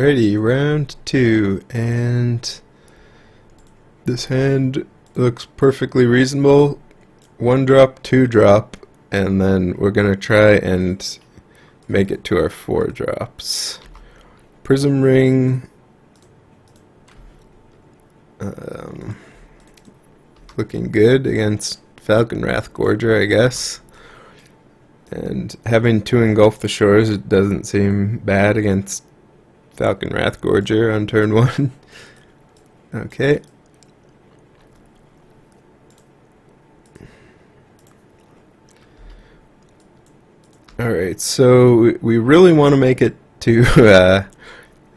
Alrighty, round 2, and this hand looks perfectly reasonable. 1 drop, 2 drop, and then we're gonna try and make it to our 4 drops. Prism Ring, looking good against Falcon Wrathgorger, I guess. And having 2 engulf the shores, it doesn't seem bad against Falcon Wrathgorger on turn 1. Okay. Alright, so we really want to make it to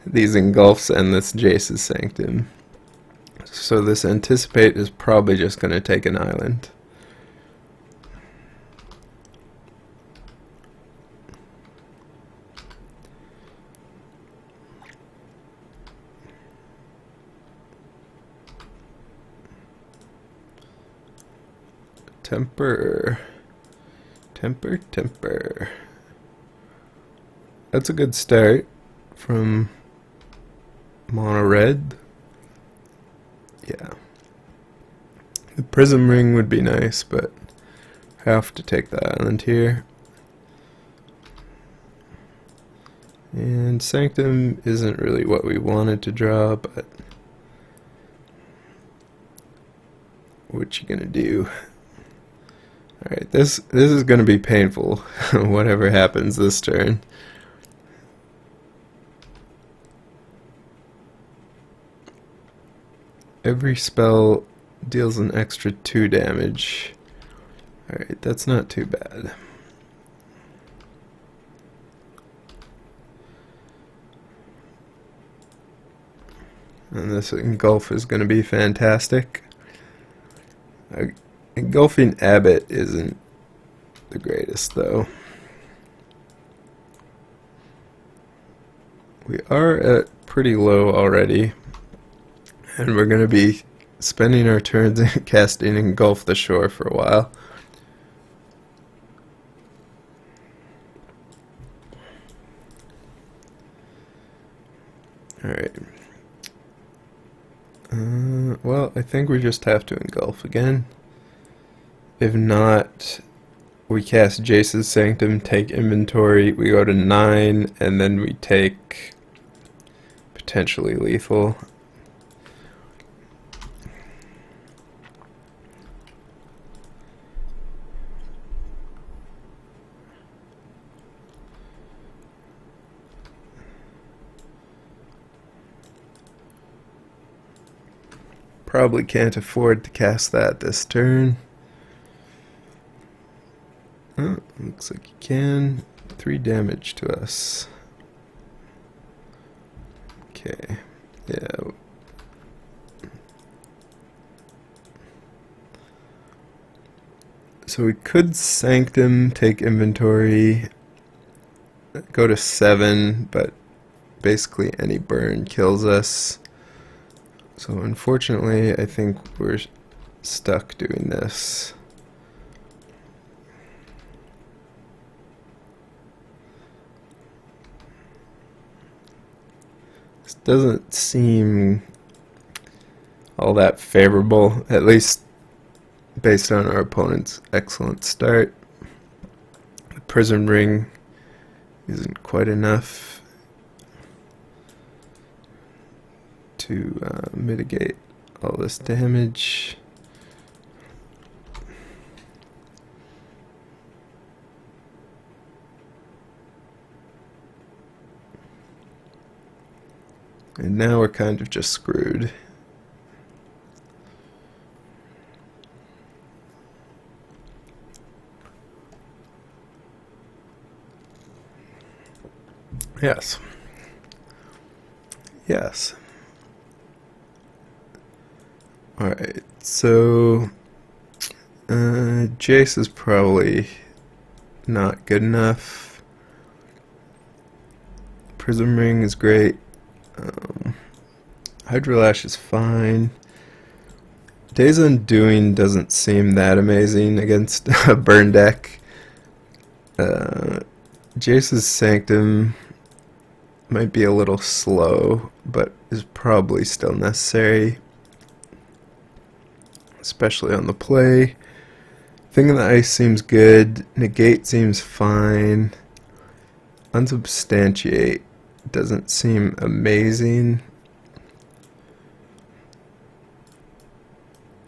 these engulfs and this Jace's Sanctum. So this Anticipate is probably just going to take an island. Temper. That's a good start from mono red. Yeah. The Prism Ring would be nice, but have to take the island here. And Sanctum isn't really what we wanted to draw, but what you gonna do? Alright, this is gonna be painful, whatever happens this turn. Every spell deals an extra 2 damage. Alright, that's not too bad. And this engulf is going to be fantastic. Engulfing Abbot isn't the greatest, though. We are at pretty low already. And we're going to be spending our turns casting Engulf the Shore for a while. Alright. Well, I think we just have to Engulf again. If not, we cast Jace's Sanctum, take inventory, we go to 9, and then we take potentially lethal. Probably can't afford to cast that this turn. Oh, looks like you can. 3 damage to us. Okay. Yeah. So we could Sanctum, take inventory, go to 7, but basically any burn kills us. So unfortunately, I think we're stuck doing this. This doesn't seem all that favorable, at least based on our opponent's excellent start. The Prism Ring isn't quite enough to mitigate all this damage. And now we're kind of just screwed. Yes. Yes. Alright, so Jace is probably not good enough. Prism Ring is great. Hydrolash is fine. Days Undoing doesn't seem that amazing against a burn deck. Jace's Sanctum might be a little slow, but is probably still necessary, especially on the play. Thing in the Ice seems good. Negate seems fine. Unsubstantiate doesn't seem amazing.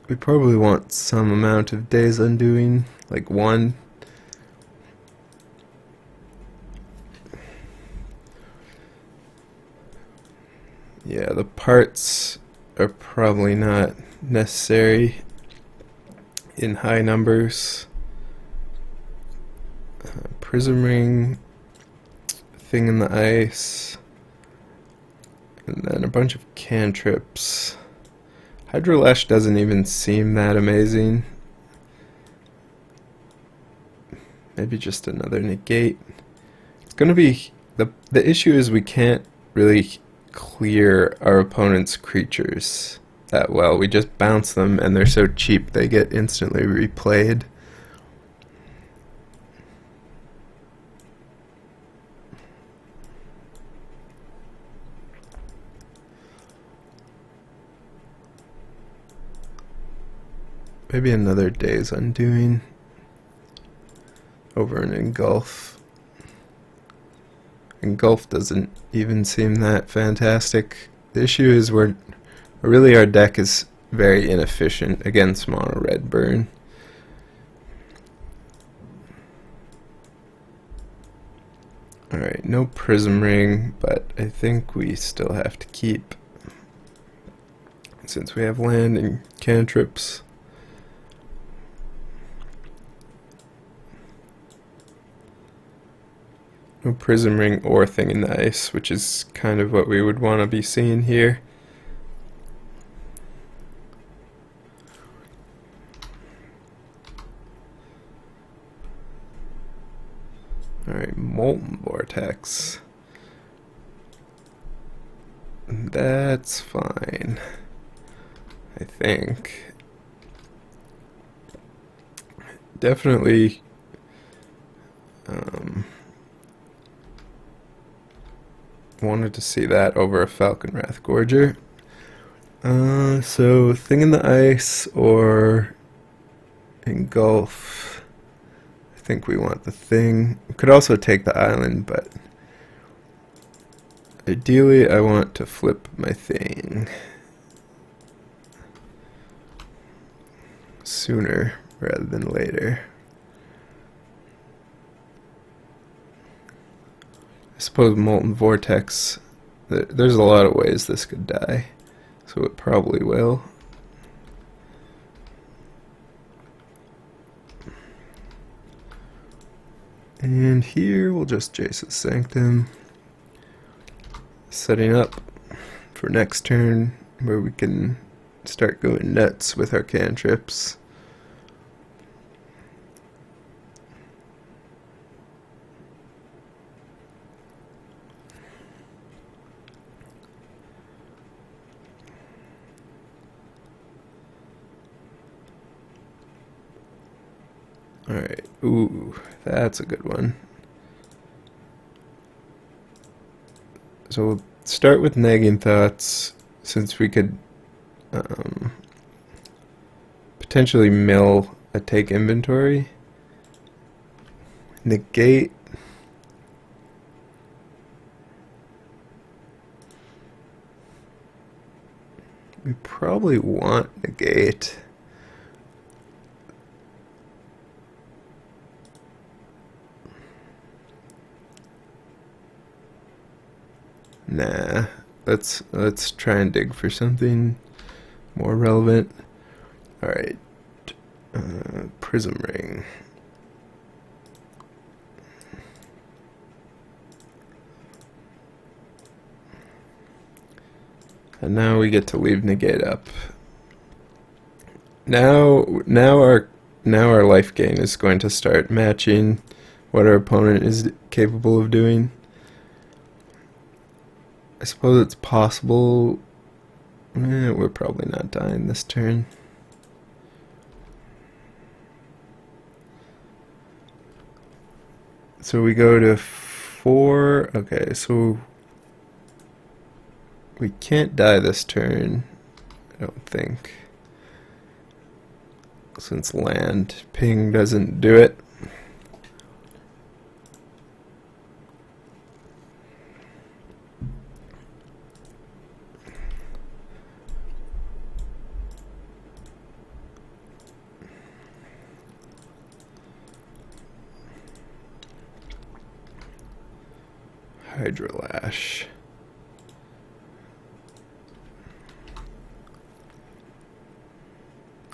We probably want some amount of Days Undoing, like 1. Yeah, the parts are probably not necessary in high numbers. Prism Ring, Thing in the Ice, and then a bunch of cantrips. Hydrolash doesn't even seem that amazing. Maybe just another negate. It's gonna be the issue is we can't really clear our opponent's creatures that well. We just bounce them and they're so cheap they get instantly replayed. Maybe another Days Undoing over an Engulf. Engulf doesn't even seem that fantastic. The issue is really our deck is very inefficient against mono red burn. Alright, no Prism Ring, but I think we still have to keep, since we have land and cantrips. No Prism Ring or Thing in the Ice, which is kind of what we would want to be seeing here. Alright, Molten Vortex. That's fine, I think. Definitely wanted to see that over a Falcon Wrath Gorger. So Thing in the Ice or Engulf. I think we want the Thing. We could also take the island, but ideally I want to flip my Thing sooner rather than later. I suppose Molten Vortex, there's a lot of ways this could die, so it probably will. And here we'll just Jace's Sanctum, setting up for next turn where we can start going nuts with our cantrips. Alright, ooh, that's a good one. So we'll start with Nagging Thoughts, since we could potentially mill a take inventory. Negate. We probably want negate. Nah, let's try and dig for something more relevant. Alright, Prism Ring. And now we get to leave negate up. Now our life gain is going to start matching what our opponent is capable of doing. I suppose it's possible. We're probably not dying this turn. So we go to 4. Okay, so We can't die this turn, I don't think. Since land ping doesn't do it. Hydrolash.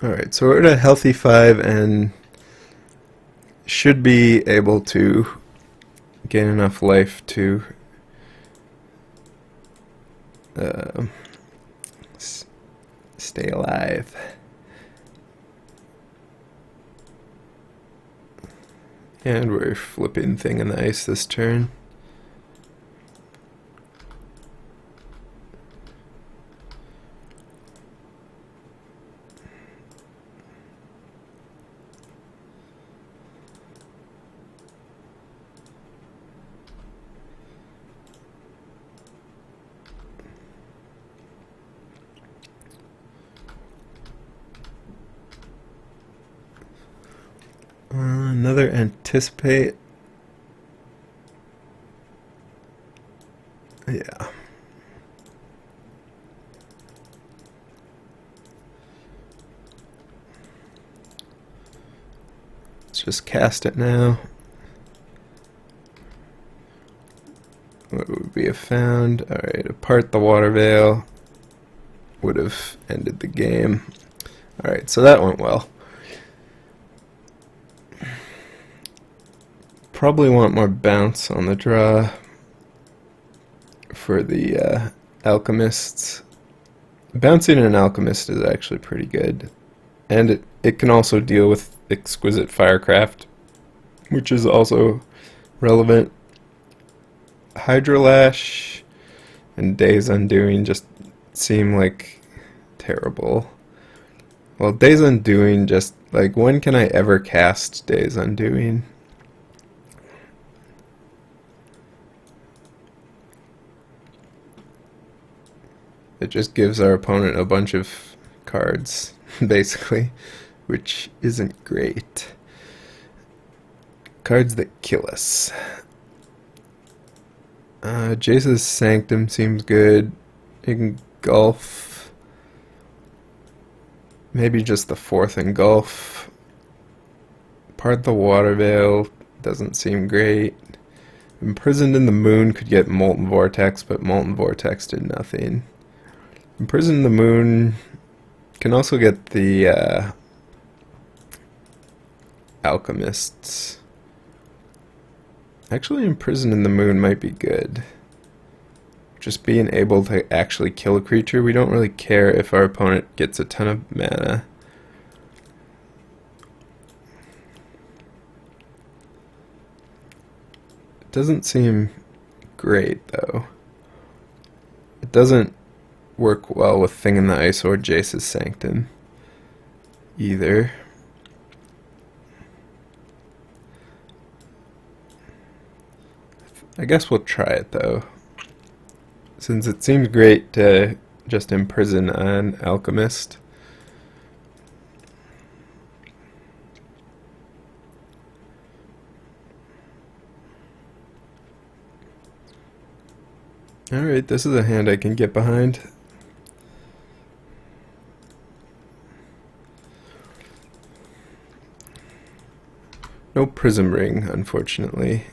Alright, so we're at a healthy 5 and should be able to gain enough life to stay alive. And we're flipping Thing in the Ice this turn. Another Anticipate. Yeah. Let's just cast it now. What would we have found? Alright, apart the water veil would have ended the game. Alright, so that went well. Probably want more bounce on the draw for the alchemists. Bouncing an alchemist is actually pretty good, and it can also deal with exquisite firecraft, which is also relevant. Hydrolash and Days Undoing just seem like terrible. Well, Days Undoing just, like, when can I ever cast Days Undoing? It just gives our opponent a bunch of cards, basically, which isn't great. Cards that kill us. Jace's Sanctum seems good. Engulf. Maybe just the 4th Engulf. Part the Water Veil doesn't seem great. Imprisoned in the Moon could get Molten Vortex, but Molten Vortex did nothing. Imprison the Moon can also get the alchemists. Actually, Imprison in the Moon might be good. Just being able to actually kill a creature. We don't really care if our opponent gets a ton of mana. It doesn't seem great, though. It doesn't work well with Thing in the Ice or Jace's Sanctum either. I guess we'll try it though, since it seems great to just imprison an alchemist. Alright, this is a hand I can get behind. No Prism Ring, unfortunately.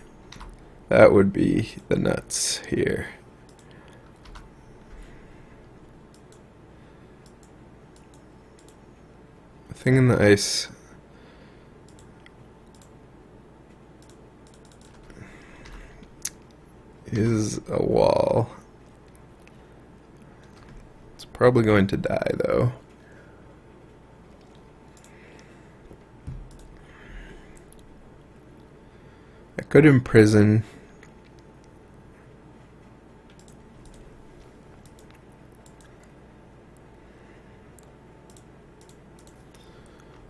That would be the nuts here. Thing in the Ice is a wall. It's probably going to die, though. I could imprison.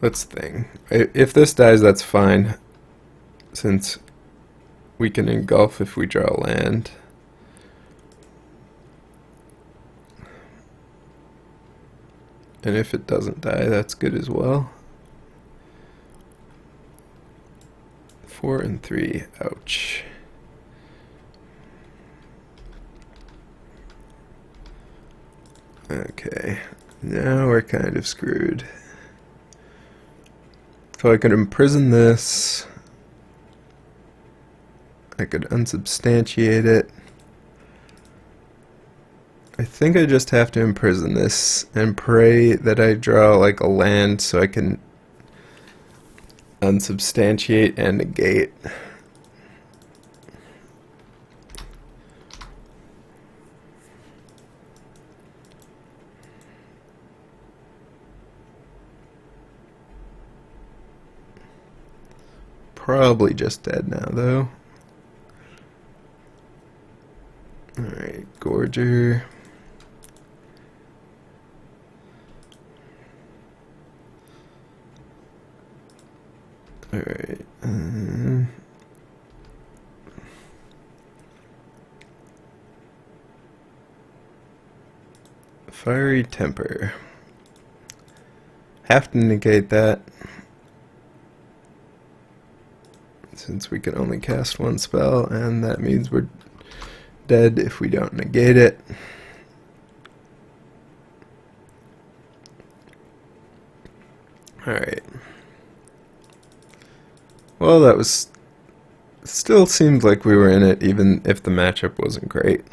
Let's think. If this dies, that's fine, since we can engulf if we draw land. And if it doesn't die, that's good as well. 4 and 3, ouch. Okay, now we're kind of screwed. So I could imprison this. I could unsubstantiate it. I think I just have to imprison this and pray that I draw like a land so I can unsubstantiate and negate. Probably just dead now though. Alright, Gorger. Alright. Fiery Temper. Have to negate that, since we can only cast one spell, and that means we're dead if we don't negate it. Alright. Well, that was... Still seemed like we were in it, even if the matchup wasn't great.